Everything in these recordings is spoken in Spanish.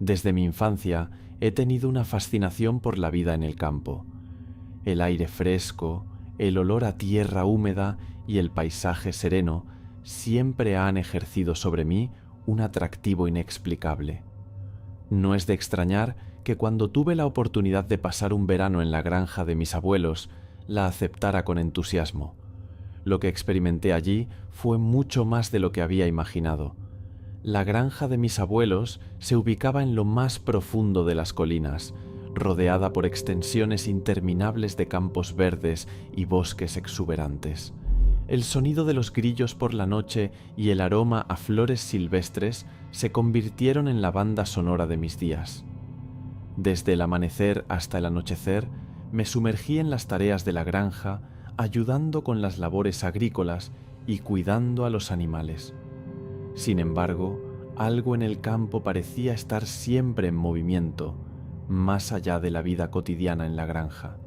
Desde mi infancia he tenido una fascinación por la vida en el campo. El aire fresco, el olor a tierra húmeda y el paisaje sereno siempre han ejercido sobre mí un atractivo inexplicable. No es de extrañar que cuando tuve la oportunidad de pasar un verano en la granja de mis abuelos, la aceptara con entusiasmo. Lo que experimenté allí fue mucho más de lo que había imaginado. La granja de mis abuelos se ubicaba en lo más profundo de las colinas, rodeada por extensiones interminables de campos verdes y bosques exuberantes. El sonido de los grillos por la noche y el aroma a flores silvestres se convirtieron en la banda sonora de mis días. Desde el amanecer hasta el anochecer, me sumergí en las tareas de la granja, ayudando con las labores agrícolas y cuidando a los animales. Sin embargo, algo en el campo parecía estar siempre en movimiento, más allá de la vida cotidiana en la granja.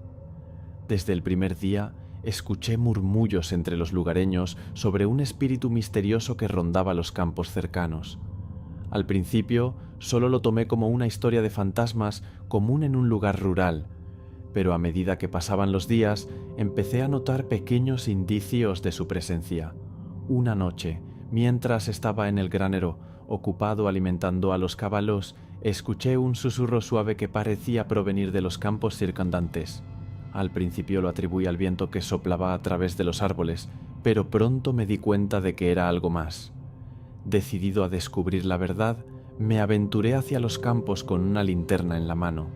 Desde el primer día, escuché murmullos entre los lugareños sobre un espíritu misterioso que rondaba los campos cercanos. Al principio, solo lo tomé como una historia de fantasmas común en un lugar rural, pero a medida que pasaban los días, empecé a notar pequeños indicios de su presencia. Una noche, mientras estaba en el granero, ocupado alimentando a los caballos, escuché un susurro suave que parecía provenir de los campos circundantes. Al principio lo atribuí al viento que soplaba a través de los árboles, pero pronto me di cuenta de que era algo más. Decidido a descubrir la verdad, me aventuré hacia los campos con una linterna en la mano.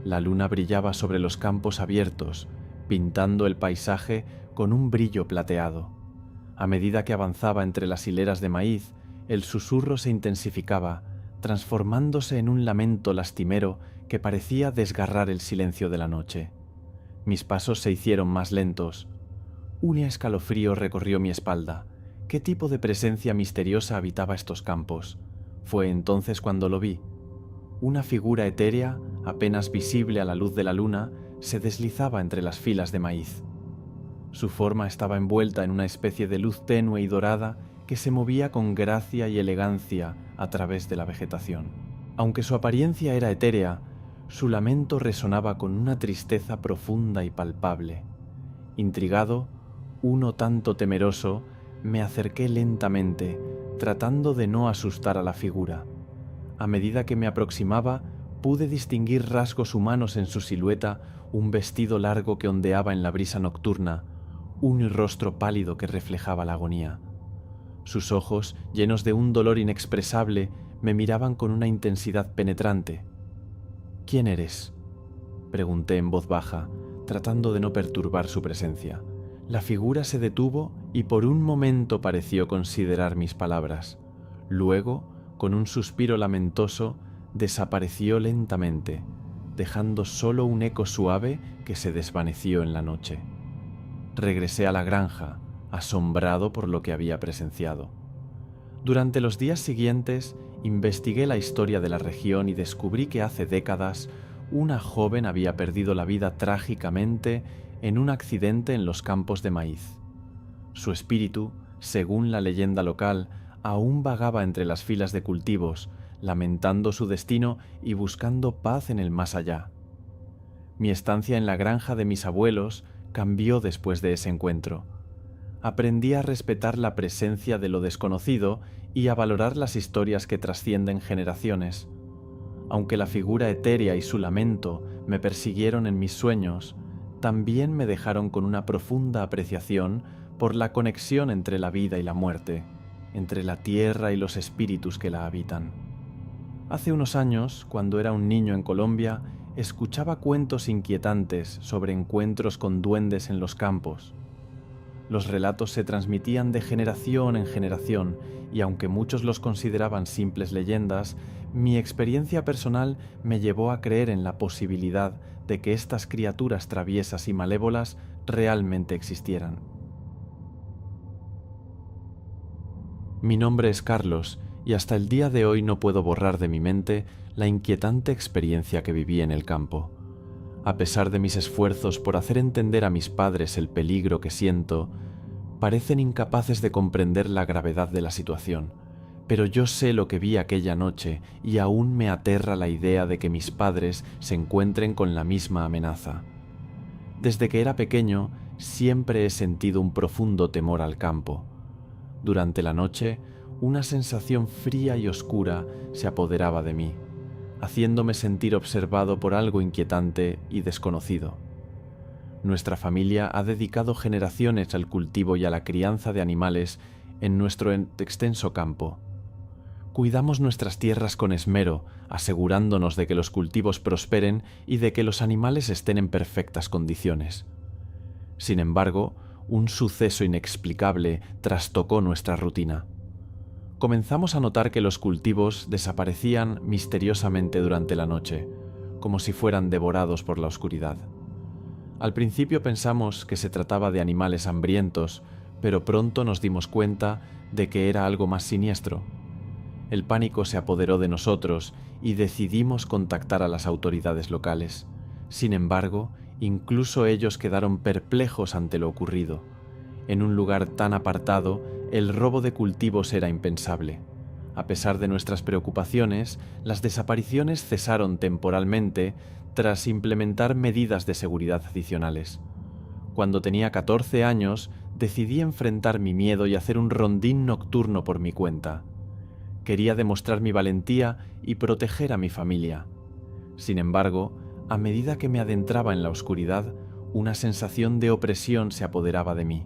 La luna brillaba sobre los campos abiertos, pintando el paisaje con un brillo plateado. A medida que avanzaba entre las hileras de maíz, el susurro se intensificaba, transformándose en un lamento lastimero que parecía desgarrar el silencio de la noche. Mis pasos se hicieron más lentos. Un escalofrío recorrió mi espalda. ¿Qué tipo de presencia misteriosa habitaba estos campos? Fue entonces cuando lo vi. Una figura etérea, apenas visible a la luz de la luna, se deslizaba entre las filas de maíz. Su forma estaba envuelta en una especie de luz tenue y dorada que se movía con gracia y elegancia a través de la vegetación. Aunque su apariencia era etérea, su lamento resonaba con una tristeza profunda y palpable. Intrigado, uno tanto temeroso, me acerqué lentamente, tratando de no asustar a la figura. A medida que me aproximaba, pude distinguir rasgos humanos en su silueta, un vestido largo que ondeaba en la brisa nocturna, un rostro pálido que reflejaba la agonía. Sus ojos, llenos de un dolor inexpresable, me miraban con una intensidad penetrante. «¿Quién eres?», pregunté en voz baja, tratando de no perturbar su presencia. La figura se detuvo y por un momento pareció considerar mis palabras. Luego, con un suspiro lamentoso, desapareció lentamente, dejando solo un eco suave que se desvaneció en la noche. Regresé a la granja, asombrado por lo que había presenciado. Durante los días siguientes, investigué la historia de la región y descubrí que hace décadas una joven había perdido la vida trágicamente en un accidente en los campos de maíz. Su espíritu, según la leyenda local, aún vagaba entre las filas de cultivos, lamentando su destino y buscando paz en el más allá. Mi estancia en la granja de mis abuelos cambió después de ese encuentro. Aprendí a respetar la presencia de lo desconocido y a valorar las historias que trascienden generaciones. Aunque la figura etérea y su lamento me persiguieron en mis sueños, también me dejaron con una profunda apreciación por la conexión entre la vida y la muerte, entre la tierra y los espíritus que la habitan. Hace unos años, cuando era un niño en Colombia, escuchaba cuentos inquietantes sobre encuentros con duendes en los campos. Los relatos se transmitían de generación en generación y aunque muchos los consideraban simples leyendas, mi experiencia personal me llevó a creer en la posibilidad de que estas criaturas traviesas y malévolas realmente existieran. Mi nombre es Carlos y hasta el día de hoy no puedo borrar de mi mente la inquietante experiencia que viví en el campo. A pesar de mis esfuerzos por hacer entender a mis padres el peligro que siento, parecen incapaces de comprender la gravedad de la situación. pero yo sé lo que vi aquella noche y aún me aterra la idea de que mis padres se encuentren con la misma amenaza. Desde que era pequeño, siempre he sentido un profundo temor al campo. Durante la noche, una sensación fría y oscura se apoderaba de mí, haciéndome sentir observado por algo inquietante y desconocido. Nuestra familia ha dedicado generaciones al cultivo y a la crianza de animales en nuestro extenso campo. Cuidamos nuestras tierras con esmero, asegurándonos de que los cultivos prosperen y de que los animales estén en perfectas condiciones. Sin embargo, un suceso inexplicable trastocó nuestra rutina. Comenzamos a notar que los cultivos desaparecían misteriosamente durante la noche, como si fueran devorados por la oscuridad. Al principio pensamos que se trataba de animales hambrientos, pero pronto nos dimos cuenta de que era algo más siniestro. El pánico se apoderó de nosotros y decidimos contactar a las autoridades locales. Sin embargo, incluso ellos quedaron perplejos ante lo ocurrido. En un lugar tan apartado, el robo de cultivos era impensable. A pesar de nuestras preocupaciones, las desapariciones cesaron temporalmente tras implementar medidas de seguridad adicionales. Cuando tenía 14 años, decidí enfrentar mi miedo y hacer un rondín nocturno por mi cuenta. Quería demostrar mi valentía y proteger a mi familia. Sin embargo, a medida que me adentraba en la oscuridad, una sensación de opresión se apoderaba de mí.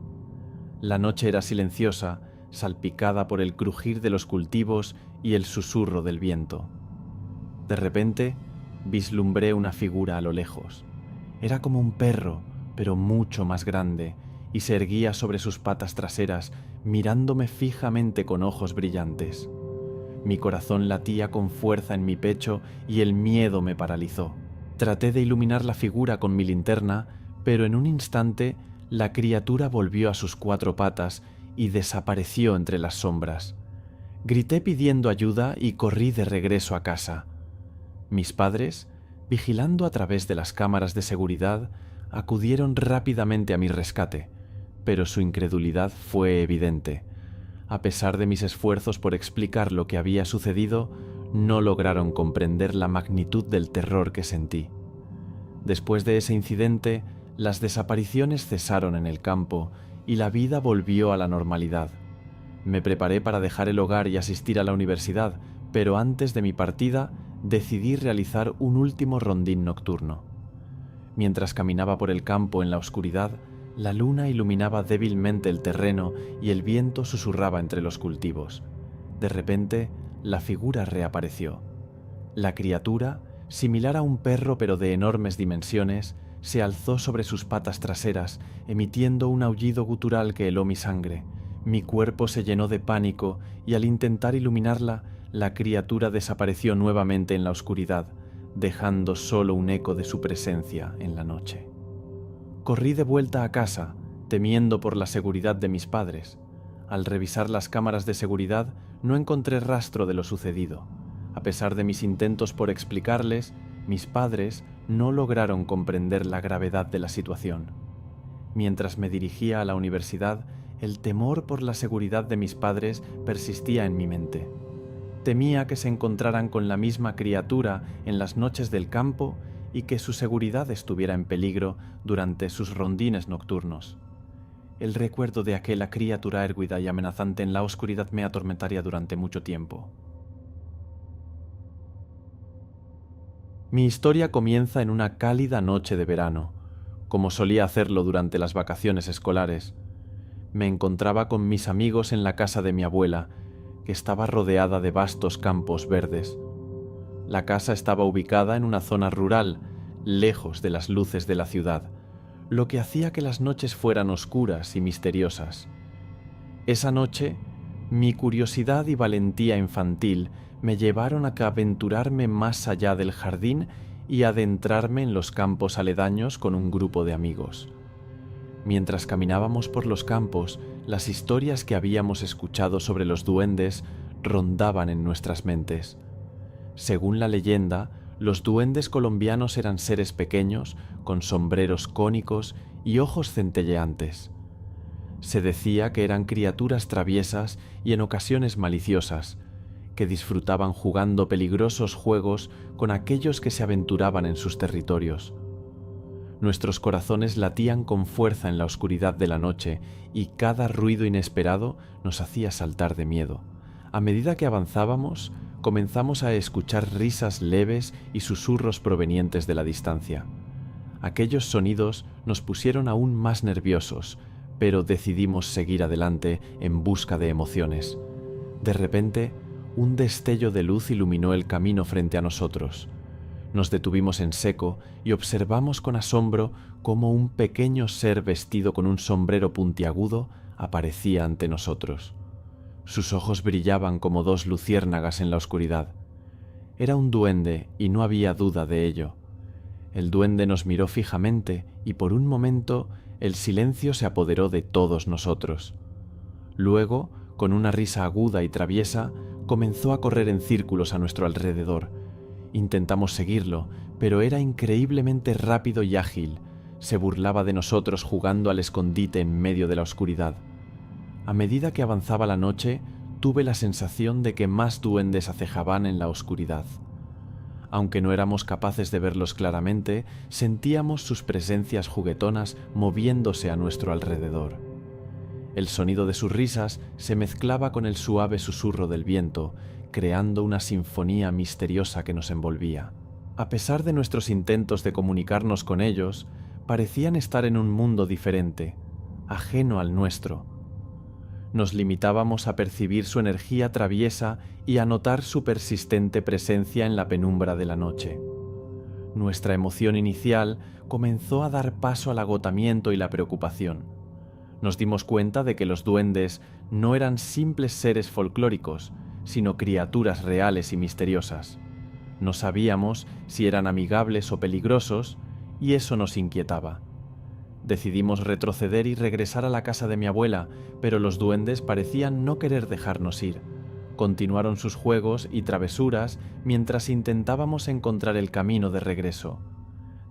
La noche era silenciosa, salpicada por el crujir de los cultivos y el susurro del viento. De repente, vislumbré una figura a lo lejos. Era como un perro, pero mucho más grande, y se erguía sobre sus patas traseras, mirándome fijamente con ojos brillantes. Mi corazón latía con fuerza en mi pecho y el miedo me paralizó. Traté de iluminar la figura con mi linterna, pero en un instante la criatura volvió a sus 4 patas y desapareció entre las sombras. Grité pidiendo ayuda y corrí de regreso a casa. Mis padres, vigilando a través de las cámaras de seguridad, acudieron rápidamente a mi rescate, pero su incredulidad fue evidente. A pesar de mis esfuerzos por explicar lo que había sucedido, no lograron comprender la magnitud del terror que sentí. Después de ese incidente, las desapariciones cesaron en el campo y la vida volvió a la normalidad. Me preparé para dejar el hogar y asistir a la universidad, pero antes de mi partida decidí realizar un último rondín nocturno. Mientras caminaba por el campo en la oscuridad, la luna iluminaba débilmente el terreno y el viento susurraba entre los cultivos. De repente, la figura reapareció. La criatura, similar a un perro pero de enormes dimensiones, se alzó sobre sus patas traseras, emitiendo un aullido gutural que heló mi sangre. Mi cuerpo se llenó de pánico y al intentar iluminarla, la criatura desapareció nuevamente en la oscuridad, dejando solo un eco de su presencia en la noche. Corrí de vuelta a casa, temiendo por la seguridad de mis padres. Al revisar las cámaras de seguridad, no encontré rastro de lo sucedido. A pesar de mis intentos por explicarles, mis padres no lograron comprender la gravedad de la situación. Mientras me dirigía a la universidad, el temor por la seguridad de mis padres persistía en mi mente. Temía que se encontraran con la misma criatura en las noches del campo y que su seguridad estuviera en peligro durante sus rondines nocturnos. El recuerdo de aquella criatura érguida y amenazante en la oscuridad me atormentaría durante mucho tiempo. Mi historia comienza en una cálida noche de verano, como solía hacerlo durante las vacaciones escolares. Me encontraba con mis amigos en la casa de mi abuela, que estaba rodeada de vastos campos verdes. La casa estaba ubicada en una zona rural, lejos de las luces de la ciudad, lo que hacía que las noches fueran oscuras y misteriosas. Esa noche, mi curiosidad y valentía infantil me llevaron a aventurarme más allá del jardín y adentrarme en los campos aledaños con un grupo de amigos. Mientras caminábamos por los campos, las historias que habíamos escuchado sobre los duendes rondaban en nuestras mentes. Según la leyenda, los duendes colombianos eran seres pequeños, con sombreros cónicos y ojos centelleantes. Se decía que eran criaturas traviesas y en ocasiones maliciosas, que disfrutaban jugando peligrosos juegos con aquellos que se aventuraban en sus territorios. Nuestros corazones latían con fuerza en la oscuridad de la noche y cada ruido inesperado nos hacía saltar de miedo. A medida que avanzábamos, comenzamos a escuchar risas leves y susurros provenientes de la distancia. Aquellos sonidos nos pusieron aún más nerviosos, pero decidimos seguir adelante en busca de emociones. De repente, un destello de luz iluminó el camino frente a nosotros. Nos detuvimos en seco y observamos con asombro cómo un pequeño ser vestido con un sombrero puntiagudo aparecía ante nosotros. Sus ojos brillaban como dos luciérnagas en la oscuridad. Era un duende y no había duda de ello. El duende nos miró fijamente y por un momento el silencio se apoderó de todos nosotros. Luego, con una risa aguda y traviesa, comenzó a correr en círculos a nuestro alrededor. Intentamos seguirlo, pero era increíblemente rápido y ágil. Se burlaba de nosotros jugando al escondite en medio de la oscuridad. A medida que avanzaba la noche, tuve la sensación de que más duendes acejaban en la oscuridad. Aunque no éramos capaces de verlos claramente, sentíamos sus presencias juguetonas moviéndose a nuestro alrededor. El sonido de sus risas se mezclaba con el suave susurro del viento, creando una sinfonía misteriosa que nos envolvía. A pesar de nuestros intentos de comunicarnos con ellos, parecían estar en un mundo diferente, ajeno al nuestro. Nos limitábamos a percibir su energía traviesa y a notar su persistente presencia en la penumbra de la noche. Nuestra emoción inicial comenzó a dar paso al agotamiento y la preocupación. Nos dimos cuenta de que los duendes no eran simples seres folclóricos, sino criaturas reales y misteriosas. No sabíamos si eran amigables o peligrosos, y eso nos inquietaba. Decidimos retroceder y regresar a la casa de mi abuela, pero los duendes parecían no querer dejarnos ir. Continuaron sus juegos y travesuras mientras intentábamos encontrar el camino de regreso.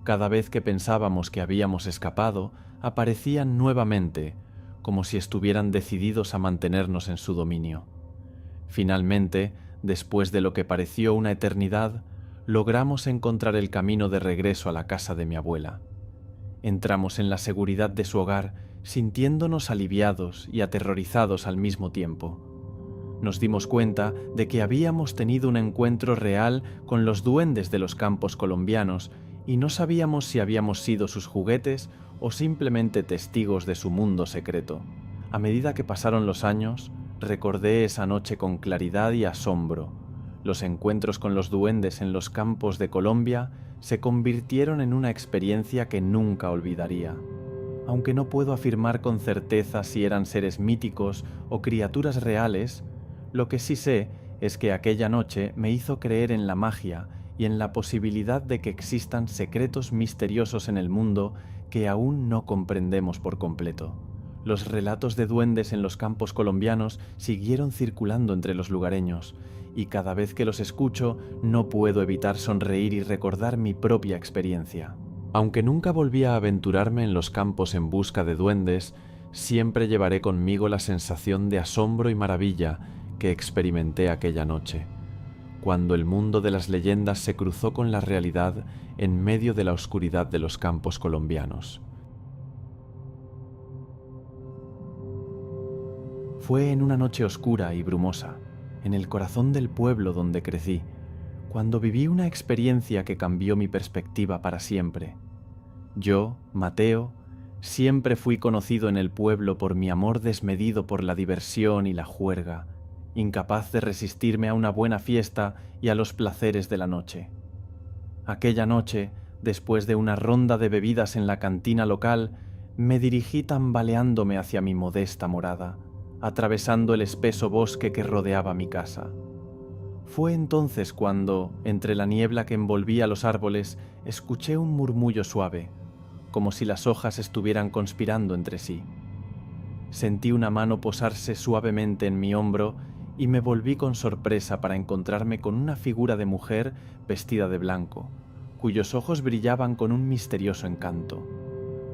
Cada vez que pensábamos que habíamos escapado, aparecían nuevamente, como si estuvieran decididos a mantenernos en su dominio. Finalmente, después de lo que pareció una eternidad, logramos encontrar el camino de regreso a la casa de mi abuela. Entramos en la seguridad de su hogar, sintiéndonos aliviados y aterrorizados al mismo tiempo. Nos dimos cuenta de que habíamos tenido un encuentro real con los duendes de los campos colombianos y no sabíamos si habíamos sido sus juguetes o simplemente testigos de su mundo secreto. A medida que pasaron los años, recordé esa noche con claridad y asombro. Los encuentros con los duendes en los campos de Colombia se convirtieron en una experiencia que nunca olvidaría. Aunque no puedo afirmar con certeza si eran seres míticos o criaturas reales, lo que sí sé es que aquella noche me hizo creer en la magia y en la posibilidad de que existan secretos misteriosos en el mundo que aún no comprendemos por completo. Los relatos de duendes en los campos colombianos siguieron circulando entre los lugareños, y cada vez que los escucho no puedo evitar sonreír y recordar mi propia experiencia. Aunque nunca volví a aventurarme en los campos en busca de duendes, siempre llevaré conmigo la sensación de asombro y maravilla que experimenté aquella noche, cuando el mundo de las leyendas se cruzó con la realidad en medio de la oscuridad de los campos colombianos. Fue en una noche oscura y brumosa, en el corazón del pueblo donde crecí, cuando viví una experiencia que cambió mi perspectiva para siempre. Yo, Mateo, siempre fui conocido en el pueblo por mi amor desmedido por la diversión y la juerga, incapaz de resistirme a una buena fiesta y a los placeres de la noche. Aquella noche, después de una ronda de bebidas en la cantina local, me dirigí tambaleándome hacia mi modesta morada, atravesando el espeso bosque que rodeaba mi casa. Fue entonces cuando, entre la niebla que envolvía los árboles, escuché un murmullo suave, como si las hojas estuvieran conspirando entre sí. Sentí una mano posarse suavemente en mi hombro y me volví con sorpresa para encontrarme con una figura de mujer vestida de blanco, cuyos ojos brillaban con un misterioso encanto.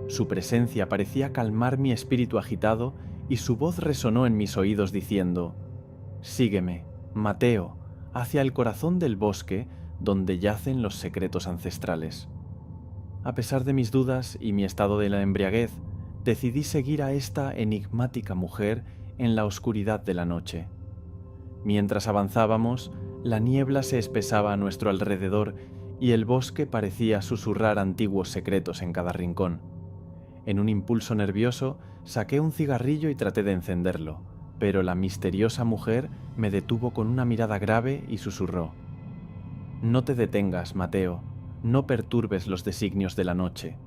Su presencia parecía calmar mi espíritu agitado y su voz resonó en mis oídos diciendo: «Sígueme, Mateo, hacia el corazón del bosque donde yacen los secretos ancestrales. A pesar de mis dudas y mi estado de la embriaguez, decidí seguir a esta enigmática mujer en la oscuridad de la noche. Mientras avanzábamos, la niebla se espesaba a nuestro alrededor y el bosque parecía susurrar antiguos secretos en cada rincón. En un impulso nervioso, saqué un cigarrillo y traté de encenderlo, pero la misteriosa mujer me detuvo con una mirada grave y susurró: «No te detengas, Mateo, no perturbes los designios de la noche».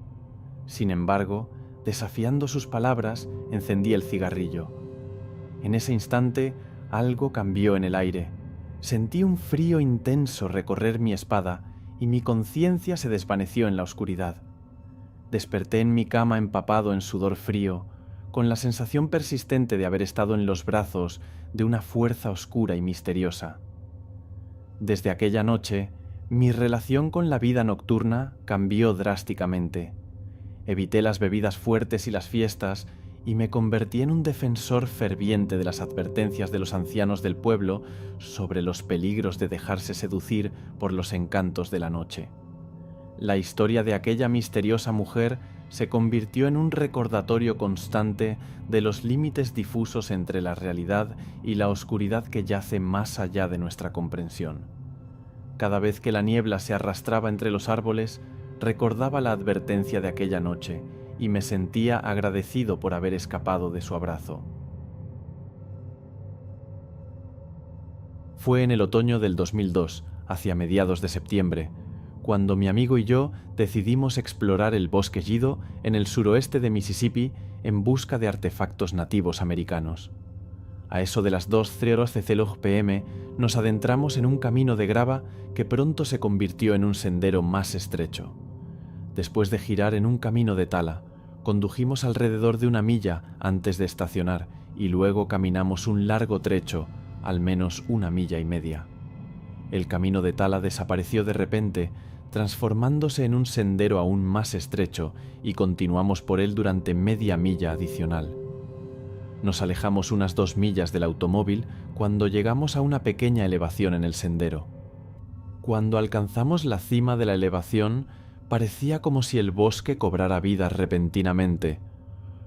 Sin embargo, desafiando sus palabras, encendí el cigarrillo. En ese instante, algo cambió en el aire. Sentí un frío intenso recorrer mi espada y mi conciencia se desvaneció en la oscuridad. Desperté en mi cama empapado en sudor frío, con la sensación persistente de haber estado en los brazos de una fuerza oscura y misteriosa. Desde aquella noche, mi relación con la vida nocturna cambió drásticamente. Evité las bebidas fuertes y las fiestas y me convertí en un defensor ferviente de las advertencias de los ancianos del pueblo sobre los peligros de dejarse seducir por los encantos de la noche. La historia de aquella misteriosa mujer se convirtió en un recordatorio constante de los límites difusos entre la realidad y la oscuridad que yace más allá de nuestra comprensión. Cada vez que la niebla se arrastraba entre los árboles, recordaba la advertencia de aquella noche y me sentía agradecido por haber escapado de su abrazo. Fue en el otoño del 2002, hacia mediados de septiembre, cuando mi amigo y yo decidimos explorar el bosque Yido en el suroeste de Mississippi en busca de artefactos nativos americanos. A eso de las 2:00 p.m. nos adentramos en un camino de grava que pronto se convirtió en un sendero más estrecho. Después de girar en un camino de tala, condujimos alrededor de 1 milla antes de estacionar y luego caminamos un largo trecho, al menos 1,5 millas. El camino de tala desapareció de repente, transformándose en un sendero aún más estrecho y continuamos por él durante media milla adicional. Nos alejamos unas 2 millas del automóvil cuando llegamos a una pequeña elevación en el sendero. Cuando alcanzamos la cima de la elevación, parecía como si el bosque cobrara vida repentinamente.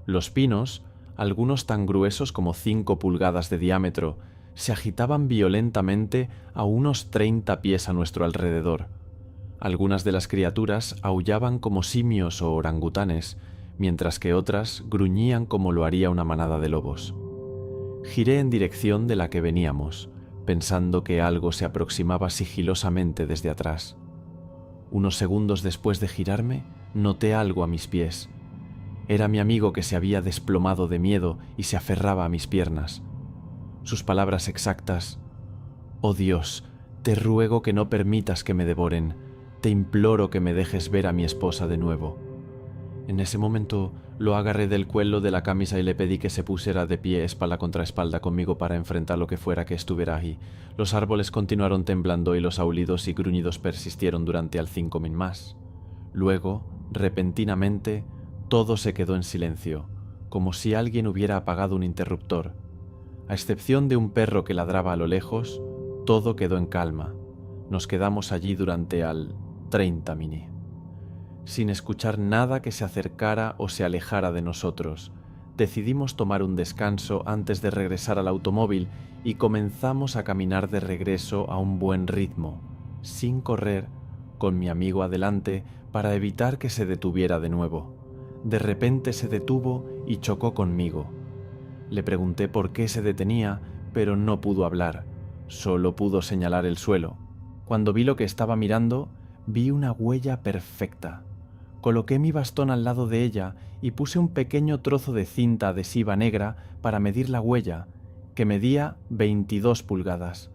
Los pinos, algunos tan gruesos como 5 pulgadas de diámetro, se agitaban violentamente a unos 30 pies a nuestro alrededor. Algunas de las criaturas aullaban como simios o orangutanes, mientras que otras gruñían como lo haría una manada de lobos. Giré en dirección de la que veníamos, pensando que algo se aproximaba sigilosamente desde atrás. Unos segundos después de girarme, noté algo a mis pies. Era mi amigo que se había desplomado de miedo y se aferraba a mis piernas. Sus palabras exactas: «Oh Dios, te ruego que no permitas que me devoren. Te imploro que me dejes ver a mi esposa de nuevo». En ese momento lo agarré del cuello de la camisa y le pedí que se pusiera de pie espalda contra espalda conmigo para enfrentar lo que fuera que estuviera ahí. Los árboles continuaron temblando y los aullidos y gruñidos persistieron durante al 5 min más. Luego, repentinamente, todo se quedó en silencio, como si alguien hubiera apagado un interruptor. A excepción de un perro que ladraba a lo lejos, todo quedó en calma. Nos quedamos allí durante al 30 mini. Sin escuchar nada que se acercara o se alejara de nosotros, decidimos tomar un descanso antes de regresar al automóvil y comenzamos a caminar de regreso a un buen ritmo, sin correr, con mi amigo adelante para evitar que se detuviera de nuevo. De repente se detuvo y chocó conmigo. Le pregunté por qué se detenía, pero no pudo hablar, solo pudo señalar el suelo. Cuando vi lo que estaba mirando, vi una huella perfecta. Coloqué mi bastón al lado de ella y puse un pequeño trozo de cinta adhesiva negra para medir la huella, que medía 22 pulgadas.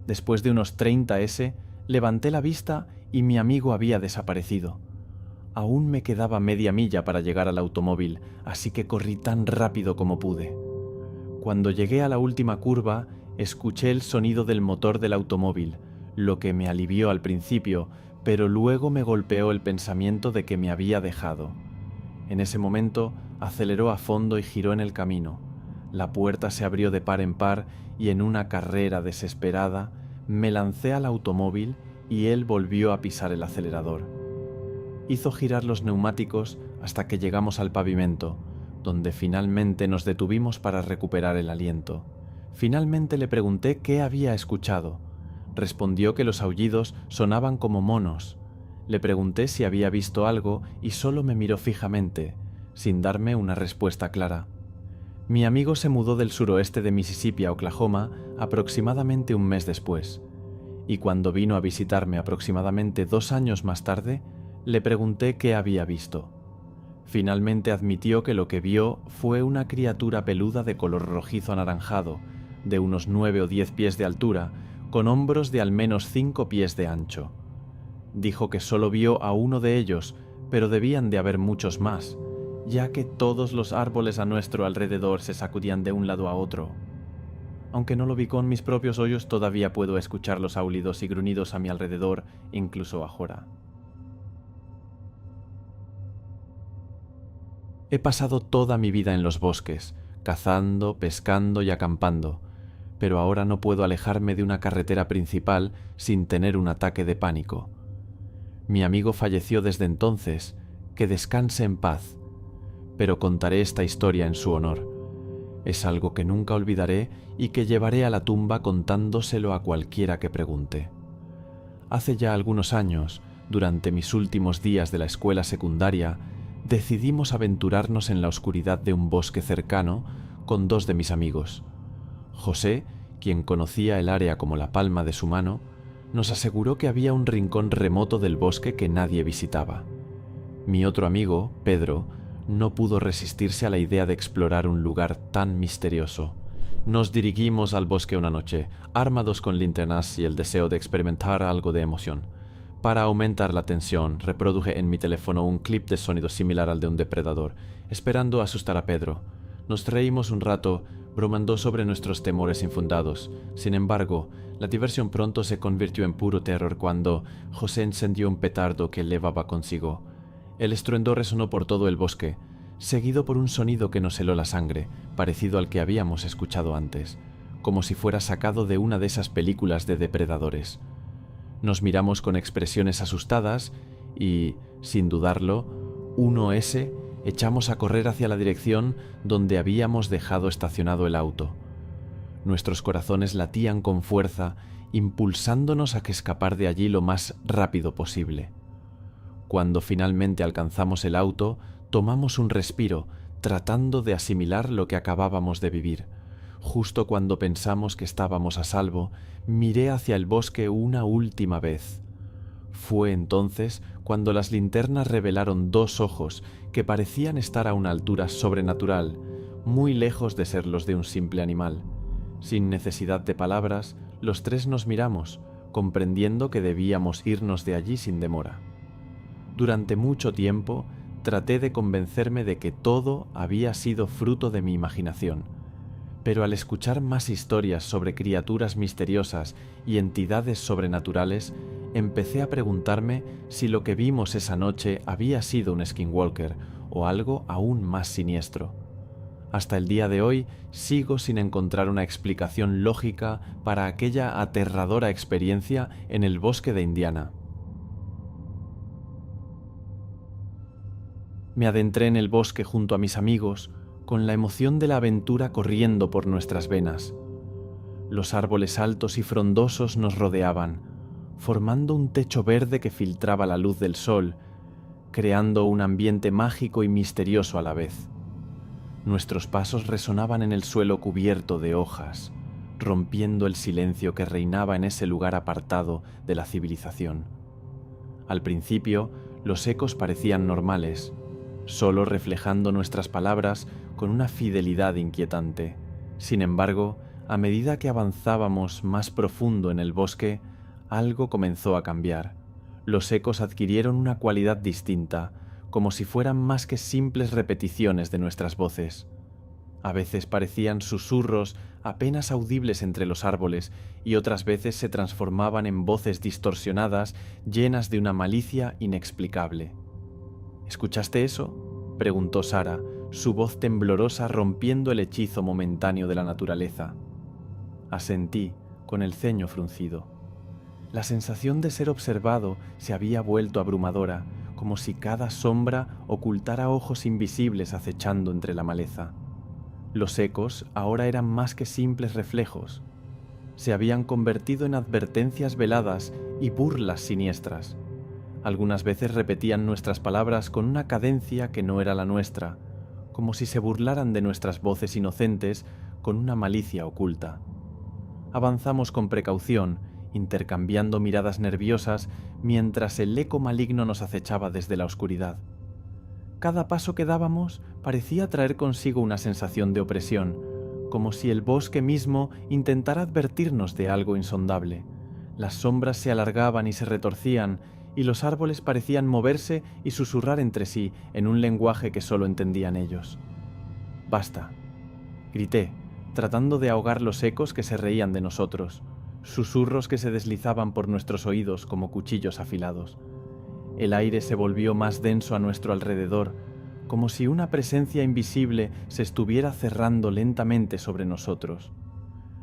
Después de unos 30 s, levanté la vista y mi amigo había desaparecido. Aún me quedaba media milla para llegar al automóvil, así que corrí tan rápido como pude. Cuando llegué a la última curva, escuché el sonido del motor del automóvil, lo que me alivió al principio, pero luego me golpeó el pensamiento de que me había dejado. En ese momento aceleró a fondo y giró en el camino. La puerta se abrió de par en par y en una carrera desesperada Me lancé al automóvil y él volvió a pisar el acelerador. Hizo girar los neumáticos hasta que llegamos al pavimento, donde finalmente nos detuvimos para recuperar el aliento. Finalmente le pregunté qué había escuchado. Respondió que los aullidos sonaban como monos. Le pregunté si había visto algo y solo me miró fijamente, sin darme una respuesta clara. Mi amigo se mudó del suroeste de Mississippi a Oklahoma aproximadamente un mes después, y cuando vino a visitarme aproximadamente 2 años más tarde, le pregunté qué había visto. Finalmente admitió que lo que vio fue una criatura peluda de color rojizo anaranjado, de unos 9 o 10 pies de altura, con hombros de al menos 5 pies de ancho. Dijo que solo vio a uno de ellos, pero debían de haber muchos más, ya que todos los árboles a nuestro alrededor se sacudían de un lado a otro. Aunque no lo vi con mis propios oídos, todavía puedo escuchar los aullidos y gruñidos a mi alrededor, incluso ahora. He pasado toda mi vida en los bosques, cazando, pescando y acampando, pero ahora no puedo alejarme de una carretera principal sin tener un ataque de pánico. Mi amigo falleció desde entonces, que descanse en paz, pero contaré esta historia en su honor. Es algo que nunca olvidaré y que llevaré a la tumba contándoselo a cualquiera que pregunte. Hace ya algunos años, durante mis últimos días de la escuela secundaria, decidimos aventurarnos en la oscuridad de un bosque cercano con 2 de mis amigos. José, quien conocía el área como la palma de su mano, nos aseguró que había un rincón remoto del bosque que nadie visitaba. Mi otro amigo, Pedro, no pudo resistirse a la idea de explorar un lugar tan misterioso. Nos dirigimos al bosque una noche, armados con linternas y el deseo de experimentar algo de emoción. Para aumentar la tensión, reproduje en mi teléfono un clip de sonido similar al de un depredador, esperando asustar a Pedro. Nos reímos un rato, bromando sobre nuestros temores infundados. Sin embargo, la diversión pronto se convirtió en puro terror cuando José encendió un petardo que llevaba consigo. El estruendo resonó por todo el bosque, seguido por un sonido que nos heló la sangre, parecido al que habíamos escuchado antes, como si fuera sacado de una de esas películas de depredadores. Nos miramos con expresiones asustadas y, sin dudarlo, echamos a correr hacia la dirección donde habíamos dejado estacionado el auto. Nuestros corazones latían con fuerza, impulsándonos a que escapar de allí lo más rápido posible. Cuando finalmente alcanzamos el auto, tomamos un respiro, tratando de asimilar lo que acabábamos de vivir. Justo cuando pensamos que estábamos a salvo, miré hacia el bosque una última vez. Fue entonces cuando las linternas revelaron 2 ojos que parecían estar a una altura sobrenatural, muy lejos de ser los de un simple animal. Sin necesidad de palabras, los 3 nos miramos, comprendiendo que debíamos irnos de allí sin demora. Durante mucho tiempo, traté de convencerme de que todo había sido fruto de mi imaginación, pero al escuchar más historias sobre criaturas misteriosas y entidades sobrenaturales, empecé a preguntarme si lo que vimos esa noche había sido un skinwalker o algo aún más siniestro. Hasta el día de hoy sigo sin encontrar una explicación lógica para aquella aterradora experiencia en el bosque de Indiana. Me adentré en el bosque junto a mis amigos, con la emoción de la aventura corriendo por nuestras venas. Los árboles altos y frondosos nos rodeaban, formando un techo verde que filtraba la luz del sol, creando un ambiente mágico y misterioso a la vez. Nuestros pasos resonaban en el suelo cubierto de hojas, rompiendo el silencio que reinaba en ese lugar apartado de la civilización. Al principio, los ecos parecían normales, solo reflejando nuestras palabras con una fidelidad inquietante. Sin embargo, a medida que avanzábamos más profundo en el bosque, algo comenzó a cambiar. Los ecos adquirieron una cualidad distinta, como si fueran más que simples repeticiones de nuestras voces. A veces parecían susurros apenas audibles entre los árboles y otras veces se transformaban en voces distorsionadas llenas de una malicia inexplicable. ¿Escuchaste eso?, preguntó Sara, su voz temblorosa rompiendo el hechizo momentáneo de la naturaleza. Asentí, con el ceño fruncido. La sensación de ser observado se había vuelto abrumadora, como si cada sombra ocultara ojos invisibles acechando entre la maleza. Los ecos ahora eran más que simples reflejos. Se habían convertido en advertencias veladas y burlas siniestras. Algunas veces repetían nuestras palabras con una cadencia que no era la nuestra, como si se burlaran de nuestras voces inocentes con una malicia oculta. Avanzamos con precaución, intercambiando miradas nerviosas mientras el eco maligno nos acechaba desde la oscuridad. Cada paso que dábamos parecía traer consigo una sensación de opresión, como si el bosque mismo intentara advertirnos de algo insondable. Las sombras se alargaban y se retorcían, y los árboles parecían moverse y susurrar entre sí en un lenguaje que solo entendían ellos. «Basta», grité, tratando de ahogar los ecos que se reían de nosotros, susurros que se deslizaban por nuestros oídos como cuchillos afilados. El aire se volvió más denso a nuestro alrededor, como si una presencia invisible se estuviera cerrando lentamente sobre nosotros.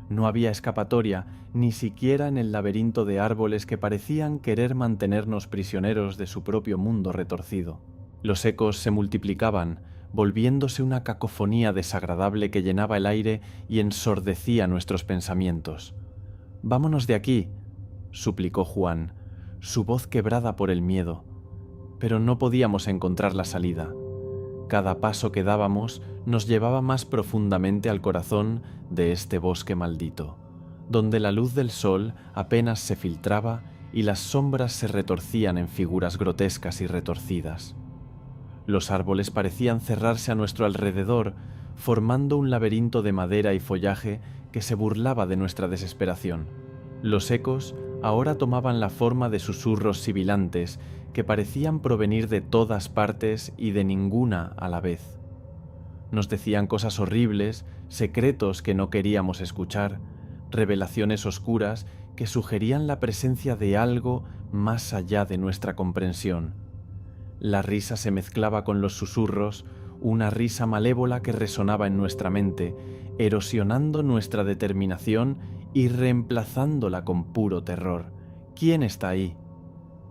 No había escapatoria, ni siquiera en el laberinto de árboles que parecían querer mantenernos prisioneros de su propio mundo retorcido. Los ecos se multiplicaban, volviéndose una cacofonía desagradable que llenaba el aire y ensordecía nuestros pensamientos. «Vámonos de aquí», suplicó Juan, su voz quebrada por el miedo. Pero no podíamos encontrar la salida. Cada paso que dábamos nos llevaba más profundamente al corazón de este bosque maldito, donde la luz del sol apenas se filtraba y las sombras se retorcían en figuras grotescas y retorcidas. Los árboles parecían cerrarse a nuestro alrededor, formando un laberinto de madera y follaje que se burlaba de nuestra desesperación. Los ecos ahora tomaban la forma de susurros sibilantes que parecían provenir de todas partes y de ninguna a la vez. Nos decían cosas horribles, secretos que no queríamos escuchar, revelaciones oscuras que sugerían la presencia de algo más allá de nuestra comprensión. La risa se mezclaba con los susurros, una risa malévola que resonaba en nuestra mente, erosionando nuestra determinación y reemplazándola con puro terror. «¿Quién está ahí?»,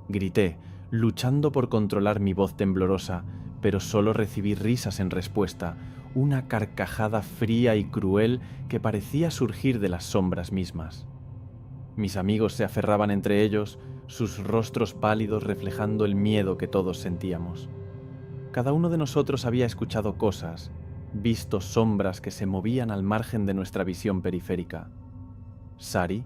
grité, luchando por controlar mi voz temblorosa, pero solo recibí risas en respuesta, una carcajada fría y cruel que parecía surgir de las sombras mismas. Mis amigos se aferraban entre ellos, sus rostros pálidos reflejando el miedo que todos sentíamos. Cada uno de nosotros había escuchado cosas, visto sombras que se movían al margen de nuestra visión periférica. Sari,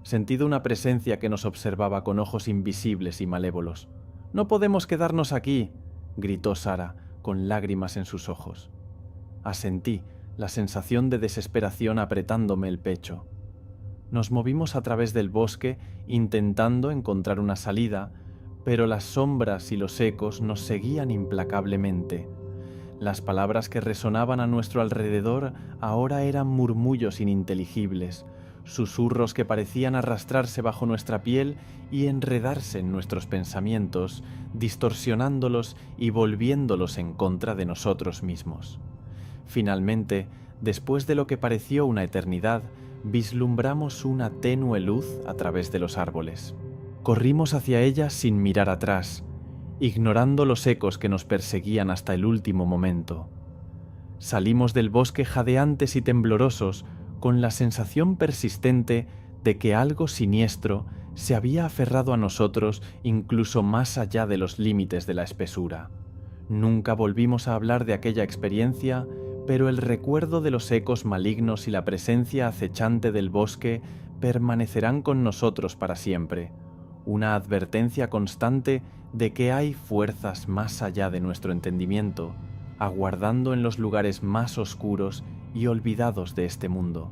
sentido una presencia que nos observaba con ojos invisibles y malévolos. «No podemos quedarnos aquí», gritó Sara, con lágrimas en sus ojos. Asentí, la sensación de desesperación apretándome el pecho. Nos movimos a través del bosque intentando encontrar una salida, pero las sombras y los ecos nos seguían implacablemente. Las palabras que resonaban a nuestro alrededor ahora eran murmullos ininteligibles, susurros que parecían arrastrarse bajo nuestra piel y enredarse en nuestros pensamientos, distorsionándolos y volviéndolos en contra de nosotros mismos. Finalmente, después de lo que pareció una eternidad, vislumbramos una tenue luz a través de los árboles. Corrimos hacia ella sin mirar atrás, ignorando los ecos que nos perseguían hasta el último momento. Salimos del bosque jadeantes y temblorosos, con la sensación persistente de que algo siniestro se había aferrado a nosotros incluso más allá de los límites de la espesura. Nunca volvimos a hablar de aquella experiencia, pero el recuerdo de los ecos malignos y la presencia acechante del bosque permanecerán con nosotros para siempre, una advertencia constante de que hay fuerzas más allá de nuestro entendimiento, aguardando en los lugares más oscuros y olvidados de este mundo.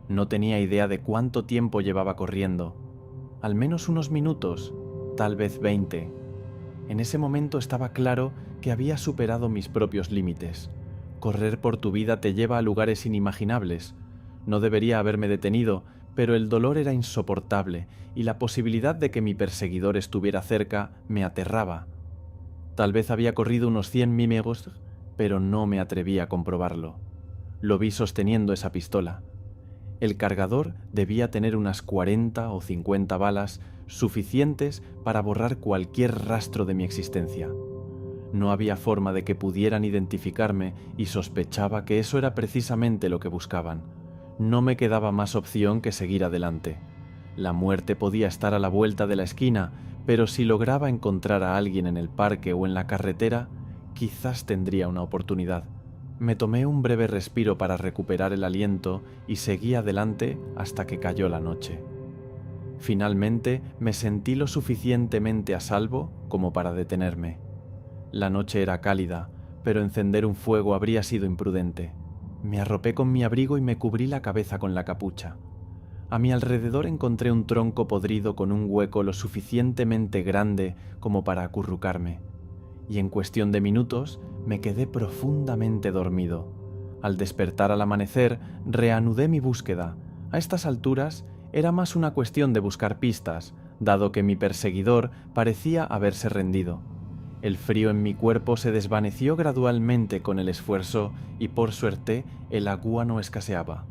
No tenía idea de cuánto tiempo llevaba corriendo, al menos unos minutos, tal vez 20. En ese momento estaba claro que había superado mis propios límites. Correr por tu vida te lleva a lugares inimaginables. No debería haberme detenido, pero el dolor era insoportable y la posibilidad de que mi perseguidor estuviera cerca me aterraba. Tal vez había corrido unos 100 mímetros, pero no me atreví a comprobarlo. Lo vi sosteniendo esa pistola. El cargador debía tener unas 40 o 50 balas suficientes para borrar cualquier rastro de mi existencia. No había forma de que pudieran identificarme y sospechaba que eso era precisamente lo que buscaban. No me quedaba más opción que seguir adelante. La muerte podía estar a la vuelta de la esquina, pero si lograba encontrar a alguien en el parque o en la carretera, quizás tendría una oportunidad. Me tomé un breve respiro para recuperar el aliento y seguí adelante hasta que cayó la noche. Finalmente me sentí lo suficientemente a salvo como para detenerme. La noche era cálida, pero encender un fuego habría sido imprudente. Me arropé con mi abrigo y me cubrí la cabeza con la capucha. A mi alrededor encontré un tronco podrido con un hueco lo suficientemente grande como para acurrucarme, y en cuestión de minutos me quedé profundamente dormido. Al despertar al amanecer, reanudé mi búsqueda. A estas alturas era más una cuestión de buscar pistas, dado que mi perseguidor parecía haberse rendido. El frío en mi cuerpo se desvaneció gradualmente con el esfuerzo y por suerte el agua no escaseaba.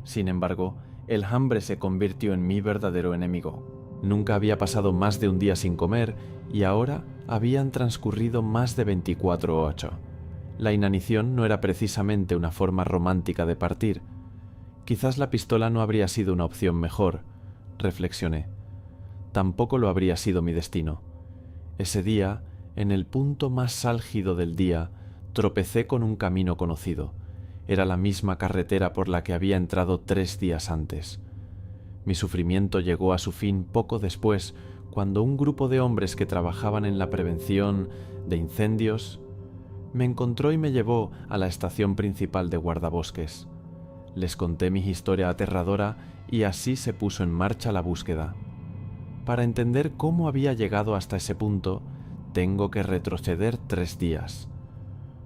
Sin embargo, el hambre se convirtió en mi verdadero enemigo. Nunca había pasado más de un día sin comer y ahora habían transcurrido más de 24 o 8. La inanición no era precisamente una forma romántica de partir. Quizás la pistola no habría sido una opción mejor, reflexioné. Tampoco lo habría sido mi destino. Ese día, en el punto más álgido del día, tropecé con un camino conocido. Era la misma carretera por la que había entrado 3 días antes. Mi sufrimiento llegó a su fin poco después, cuando un grupo de hombres que trabajaban en la prevención de incendios me encontró y me llevó a la estación principal de guardabosques. Les conté mi historia aterradora y así se puso en marcha la búsqueda. Para entender cómo había llegado hasta ese punto, tengo que retroceder 3 días.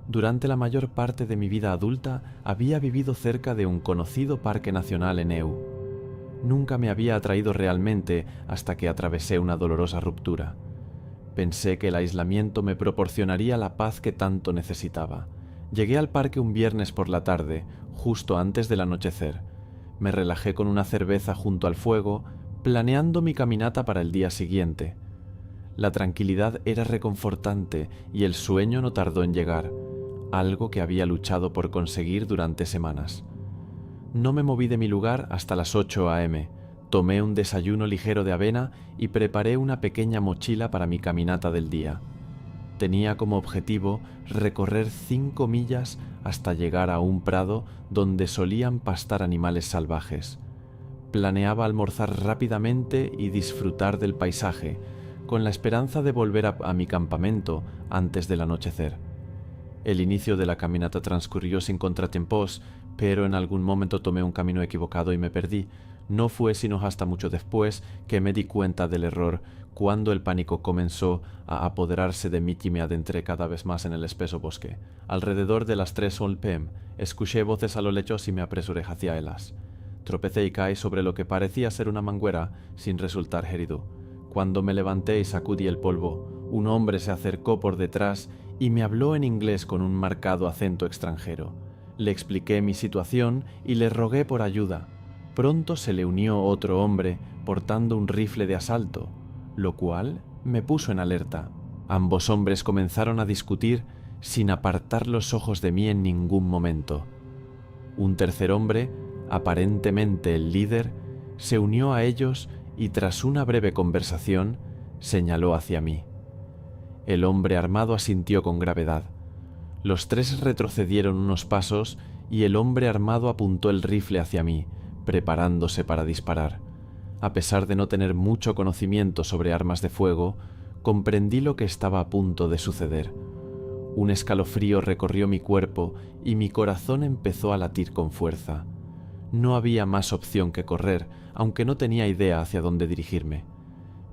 Durante la mayor parte de mi vida adulta había vivido cerca de un conocido parque nacional en EU. Nunca me había atraído realmente hasta que atravesé una dolorosa ruptura. Pensé que el aislamiento me proporcionaría la paz que tanto necesitaba. Llegué al parque un viernes por la tarde, justo antes del anochecer. Me relajé con una cerveza junto al fuego, planeando mi caminata para el día siguiente. La tranquilidad era reconfortante y el sueño no tardó en llegar, algo que había luchado por conseguir durante semanas. No me moví de mi lugar hasta las 8 a.m., tomé un desayuno ligero de avena y preparé una pequeña mochila para mi caminata del día. Tenía como objetivo recorrer 5 millas hasta llegar a un prado donde solían pastar animales salvajes. Planeaba almorzar rápidamente y disfrutar del paisaje, con la esperanza de volver a mi campamento antes del anochecer. El inicio de la caminata transcurrió sin contratiempos, pero en algún momento tomé un camino equivocado y me perdí. No fue sino hasta mucho después que me di cuenta del error, cuando el pánico comenzó a apoderarse de mí y me adentré cada vez más en el espeso bosque. Alrededor de las 3 p.m. escuché voces a lo lejos y me apresuré hacia ellas. Tropecé y caí sobre lo que parecía ser una manguera sin resultar herido. Cuando me levanté y sacudí el polvo, un hombre se acercó por detrás y me habló en inglés con un marcado acento extranjero. Le expliqué mi situación y le rogué por ayuda. Pronto se le unió otro hombre portando un rifle de asalto, lo cual me puso en alerta. Ambos hombres comenzaron a discutir sin apartar los ojos de mí en ningún momento. Un tercer hombre, aparentemente el líder, se unió a ellos y tras una breve conversación señaló hacia mí. El hombre armado asintió con gravedad. Los 3 retrocedieron unos pasos y el hombre armado apuntó el rifle hacia mí, preparándose para disparar. A pesar de no tener mucho conocimiento sobre armas de fuego, comprendí lo que estaba a punto de suceder. Un escalofrío recorrió mi cuerpo y mi corazón empezó a latir con fuerza. No había más opción que correr, aunque no tenía idea hacia dónde dirigirme.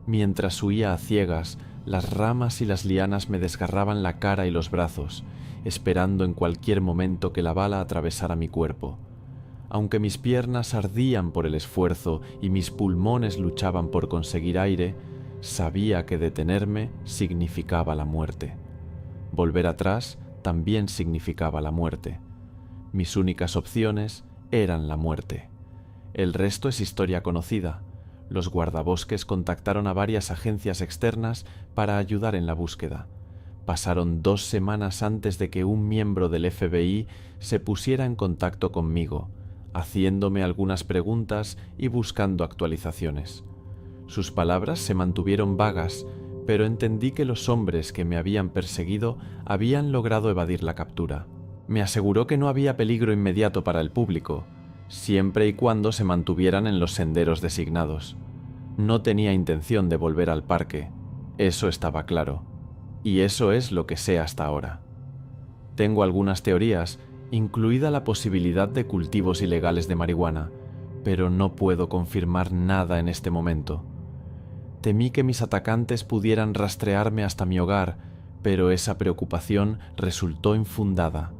Mientras huía a ciegas, las ramas y las lianas me desgarraban la cara y los brazos, esperando en cualquier momento que la bala atravesara mi cuerpo. Aunque mis piernas ardían por el esfuerzo y mis pulmones luchaban por conseguir aire, sabía que detenerme significaba la muerte. Volver atrás también significaba la muerte. Mis únicas opciones eran la muerte. El resto es historia conocida. Los guardabosques contactaron a varias agencias externas para ayudar en la búsqueda. Pasaron 2 semanas antes de que un miembro del FBI se pusiera en contacto conmigo, haciéndome algunas preguntas y buscando actualizaciones. Sus palabras se mantuvieron vagas, pero entendí que los hombres que me habían perseguido habían logrado evadir la captura. Me aseguró que no había peligro inmediato para el público, siempre y cuando se mantuvieran en los senderos designados. No tenía intención de volver al parque, eso estaba claro, y eso es lo que sé hasta ahora. Tengo algunas teorías, incluida la posibilidad de cultivos ilegales de marihuana, pero no puedo confirmar nada en este momento. Temí que mis atacantes pudieran rastrearme hasta mi hogar, pero esa preocupación resultó infundada.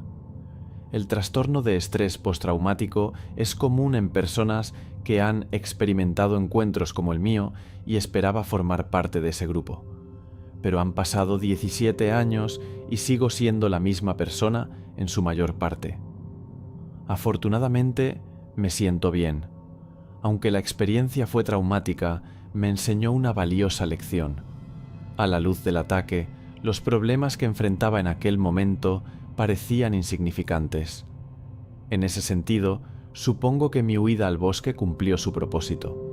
El trastorno de estrés postraumático es común en personas que han experimentado encuentros como el mío y esperaba formar parte de ese grupo. Pero han pasado 17 años y sigo siendo la misma persona en su mayor parte. Afortunadamente, me siento bien. Aunque la experiencia fue traumática, me enseñó una valiosa lección. A la luz del ataque, los problemas que enfrentaba en aquel momento parecían insignificantes. En ese sentido, supongo que mi huida al bosque cumplió su propósito.